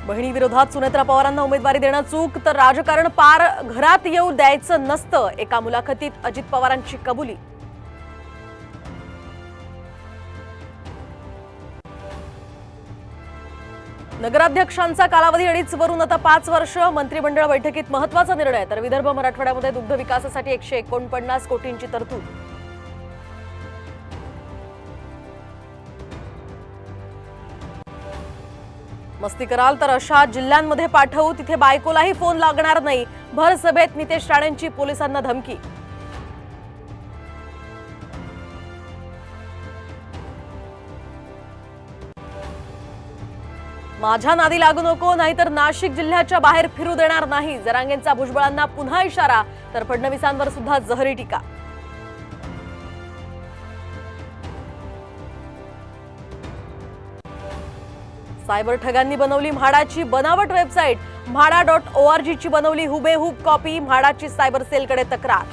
बहिणीविरोधात सुनेत्रा पवारांना उमेदवारी देणं चूक, तर राजकारण पार घरात येऊ द्यायचं नसतं, एका मुलाखतीत अजित पवारांची कबुली. नगराध्यक्षांचा कालावधी 2.5 वरून आता 5 वर्ष. मंत्रिमंडळ बैठकीत महत्त्वाचा निर्णय. तर विदर्भ मराठवाड्यामध्ये दुग्ध विकासासाठी 149 कोटींची तरतूद. मस्ती कराल तर अशा जिल्ह्यांमध्ये पाठवू, तिथे बायकोलाही फोन लागणार नाही. भर सभेत नितेश राणेंची पोलिसांना धमकी. माझ्या नादी लागू नको, नाहीतर नाशिक जिल्ह्याच्या बाहेर फिरू देणार नाही. जरांगेंचा भुजबळांना पुन्हा इशारा. तर फडणवीसांवर सुद्धा जहरी टीका. सायबर ठगांनी बनवली म्हाडाची बनावट वेबसाईट. म्हाडा.org ची बनवली हुबेहूब कॉपी. म्हाडाची सायबर सेलकडे तक्रार.